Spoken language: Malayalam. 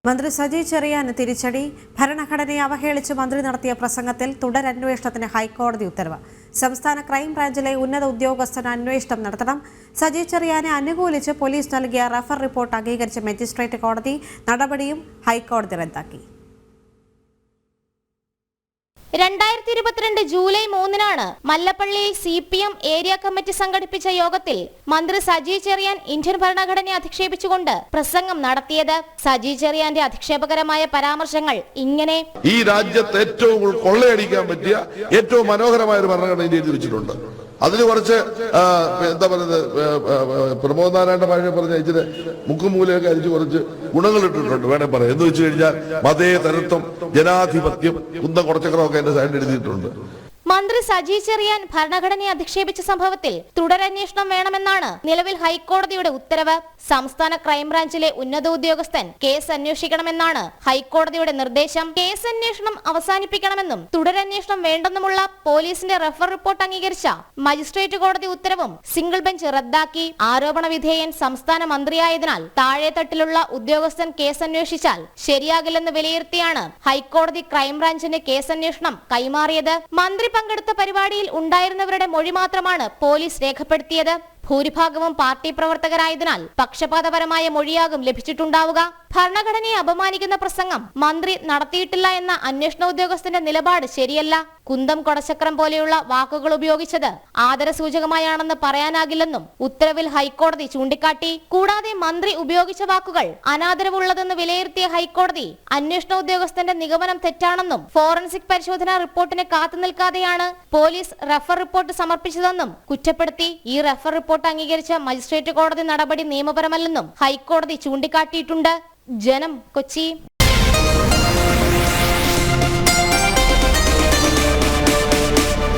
മന്ത്രി സജി ചെറിയാന് തിരിച്ചടി. ഭരണഘടനയെ അവഹേളിച്ച് മന്ത്രി നടത്തിയ പ്രസംഗത്തിൽ തുടരന്വേഷണത്തിന് ഹൈക്കോടതി ഉത്തരവ്. സംസ്ഥാന ക്രൈംബ്രാഞ്ചിലെ ഉന്നത ഉദ്യോഗസ്ഥന് അന്വേഷണം നടത്തണം. സജി ചെറിയാനെ അനുകൂലിച്ച് പോലീസ് നൽകിയ റഫർ റിപ്പോർട്ട് അംഗീകരിച്ച മജിസ്ട്രേറ്റ് കോടതി നടപടിയും ഹൈക്കോടതി റദ്ദാക്കി. 2022 ജൂലൈ 3 മല്ലപ്പള്ളിയിൽ CPM ഏരിയ കമ്മിറ്റി സംഘടിപ്പിച്ച യോഗത്തിൽ മന്ത്രി സജി ചെറിയാൻ ഇന്ത്യൻ ഭരണഘടനയെ അധിക്ഷേപിച്ചുകൊണ്ട് പ്രസംഗം നടത്തിയത്. സജി ചെറിയാന്റെ അധിക്ഷേപകരമായ പരാമർശങ്ങൾ ഇങ്ങനെ: ഈ രാജ്യത്ത് ഏറ്റവും കൊള്ളയടിക്കാൻ പറ്റിയ ഏറ്റവും മനോഹരമായ ഒരു ഭരണഘടന ഇന്ത്യയിൽ വെച്ചിട്ടുണ്ട്. അതിന് കുറച്ച് എന്താ പറയുന്നത്, പ്രമോദ് നാരായണ ഭാഷ പറഞ്ഞ ഇച്ചിരി മുക്കുമൂലയൊക്കെ അരിച്ച് കുറച്ച് ഗുണങ്ങൾ ഇട്ടിട്ടുണ്ട് വേണേ പറയാം. എന്ന് വെച്ച് കഴിഞ്ഞാൽ മതേതരത്വം, ജനാധിപത്യം, കുന്തം കുറച്ചക്രമൊക്കെ എന്റെ സൈഡിൽ എഴുതിയിട്ടുണ്ട്. മന്ത്രി സജി ചെറിയാൻ ഭരണഘടനയെ അധിക്ഷേപിച്ച സംഭവത്തിൽ തുടരന്വേഷണം വേണമെന്നാണ് നിലവിൽ ഹൈക്കോടതിയുടെ ഉത്തരവ്. സംസ്ഥാന ക്രൈംബ്രാഞ്ചിലെ ഉന്നത ഉദ്യോഗസ്ഥൻ കേസ് അന്വേഷിക്കണമെന്നാണ് ഹൈക്കോടതിയുടെ നിർദ്ദേശം. കേസ് അന്വേഷണം അവസാനിപ്പിക്കണമെന്നും തുടരന്വേഷണം വേണ്ടെന്നുമുള്ള പോലീസിന്റെ റഫർ റിപ്പോർട്ട് അംഗീകരിച്ച മജിസ്ട്രേറ്റ് കോടതി ഉത്തരവും സിംഗിൾ ബെഞ്ച് റദ്ദാക്കി. ആരോപണ വിധേയൻ സംസ്ഥാന മന്ത്രിയായതിനാൽ താഴെത്തട്ടിലുള്ള ഉദ്യോഗസ്ഥൻ കേസ് അന്വേഷിച്ചാൽ ശരിയാകില്ലെന്ന് വിലയിരുത്തിയാണ് ഹൈക്കോടതി ക്രൈംബ്രാഞ്ചിന്റെ കേസ് അന്വേഷണം കൈമാറിയത്. മന്ത്രി പങ്കെടുത്ത പരിപാടിയിൽ ഉണ്ടായിരുന്നവരുടെ മൊഴി മാത്രമാണ് പോലീസ് രേഖപ്പെടുത്തിയത്. ഭൂരിഭാഗവും പാർട്ടി പ്രവർത്തകരായതിനാൽ പക്ഷപാതപരമായ മൊഴിയാകും ലഭിച്ചിട്ടുണ്ടാവുക. ഭരണഘടനയെ അപമാനിക്കുന്ന പ്രസംഗം മന്ത്രി നടത്തിയിട്ടില്ല എന്ന അന്വേഷണ ഉദ്യോഗസ്ഥന്റെ നിലപാട് ശരിയല്ല. കുന്തം കൊടച്ചക്രം പോലെയുള്ള വാക്കുകൾ ഉപയോഗിച്ചത് ആദരസൂചകമായാണെന്ന് പറയാനാകില്ലെന്നും ഉത്തരവിൽ ഹൈക്കോടതി ചൂണ്ടിക്കാട്ടി. കൂടാതെ മന്ത്രി ഉപയോഗിച്ച വാക്കുകൾ അനാദരവുള്ളതെന്ന് വിലയിരുത്തിയ ഹൈക്കോടതി അന്വേഷണ ഉദ്യോഗസ്ഥന്റെ നിഗമനം തെറ്റാണെന്നും ഫോറൻസിക് പരിശോധനാ റിപ്പോർട്ടിന് കാത്തുനിൽക്കാതെയാണ് പോലീസ് റഫർ റിപ്പോർട്ട് സമർപ്പിച്ചതെന്നും കുറ്റപ്പെടുത്തി. ഈ റഫർ റിപ്പോർട്ട് അംഗീകരിച്ച മജിസ്ട്രേറ്റ് കോടതി നടപടി നിയമപരമല്ലെന്നും ഹൈക്കോടതി ചൂണ്ടിക്കാട്ടിയിട്ടുണ്ട്. ജനം, കൊച്ചി.